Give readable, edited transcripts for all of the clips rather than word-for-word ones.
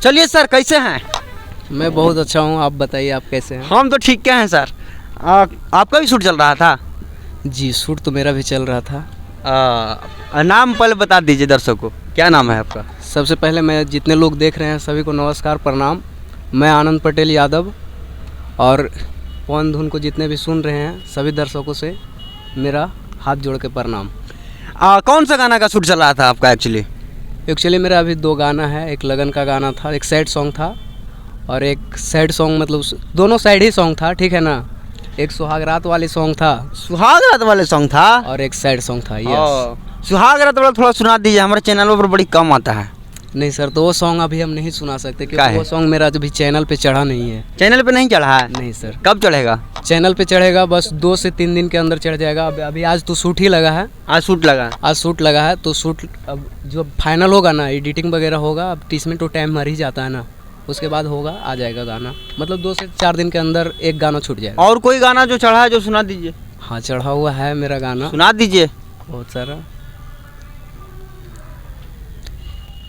चलिए सर, कैसे हैं? मैं बहुत अच्छा हूँ, आप बताइए आप कैसे हैं? हम तो ठीक क्या हैं सर। आपका भी शूट चल रहा था? जी शूट तो मेरा भी चल रहा था। नाम पहले बता दीजिए दर्शकों को, क्या नाम है आपका? सबसे पहले मैं जितने लोग देख रहे हैं सभी को नमस्कार प्रणाम। मैं आनंद पटेल यादव और पवन धुन को जितने भी सुन रहे हैं सभी दर्शकों से मेरा हाथ जोड़ के प्रणाम। कौन सा गाना का शूट चल रहा था आपका एक्चुअली मेरा अभी 2 गाना है, एक लगन का गाना था, एक सैड सॉन्ग था और एक सैड सॉन्ग मतलब दोनों साइड ही सॉन्ग था, ठीक है ना। एक सुहाग रात वाली सॉन्ग था, सुहाग रात वाले सॉन्ग था और एक सैड सॉन्ग था। यस। सुहाग रात वाला थोड़ा सुना दीजिए, हमारे चैनल पर बड़ी कम आता है। नहीं सर, तो वो सॉन्ग अभी हम नहीं सुना सकते क्या क्योंकि है? वो सॉन्ग मेरा अभी चैनल पे चढ़ा नहीं है। चैनल पे नहीं चढ़ा है? नहीं सर, कब चढ़ेगा? चैनल पे चढ़ेगा बस 2 से 3 दिन के अंदर चढ़ जाएगा। अभी आज तो शूट ही लगा है, आज शूट लगा। आज शूट लगा है तो शूट अब जो फाइनल होगा ना, एडिटिंग वगैरह होगा, अब 30 मिनट तो टाइम मर ही जाता है ना, उसके बाद होगा, आ जाएगा गाना। मतलब 2 से 4 दिन के अंदर एक गाना छूट जाएगा। और कोई गाना जो चढ़ा है जो सुना दीजिए। हाँ चढ़ा हुआ है मेरा गाना, सुना दीजिए। बहुत सारा।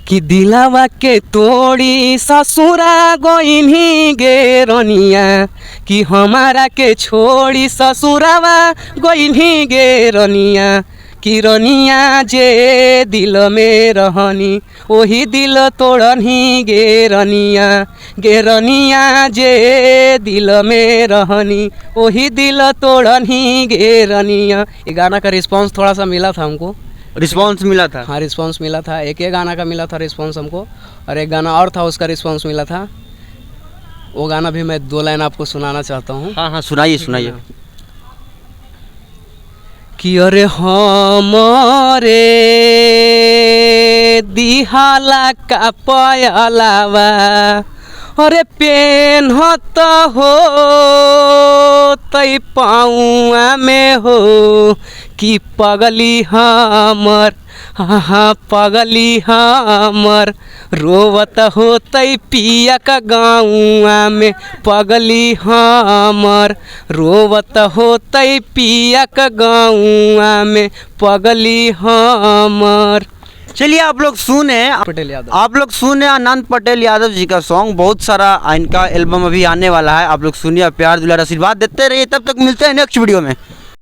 कि दिलावा के तोड़ी ससुरा गोइनी गे रनिया, कि हमारा के छोड़ी ससुरावा गोइनी गे रनिया, कि रनिया जे दिल में रहनी वही दिल तोड़नी गे रनिया, गे रनिया जे दिल में रहनी वही दिल तोड़नी गे रनिया। ये गाना का रिस्पांस थोड़ा सा मिला था हमको। रिस्पांस मिला था? हाँ रिस्पांस मिला था, एक ये गाना का मिला था रिस्पांस हमको, और एक गाना और था उसका रिस्पांस मिला था। वो गाना भी मैं 2 लाइन आपको सुनाना चाहता हूँ। हाँ हाँ सुनाइए सुनाइए। कि अरे हमरे दिहाला का पयलावा, अरे पेन होत हो तई पाऊँ में हो, कि पगली हमर, हाँ पगली हमर रोवत हो तई पिया का गाँव में, पगली हमर रोवत हो तई पिया का गाँव में, पगली हमर। चलिए आप लोग सुने, पटेल यादव, आप लोग सुने आनंद पटेल यादव जी का सॉन्ग, बहुत सारा इनका एल्बम अभी आने वाला है। आप लोग सुनिए, प्यार दुलार आशीर्वाद देते रहिए। तब तक मिलते हैं नेक्स्ट वीडियो में।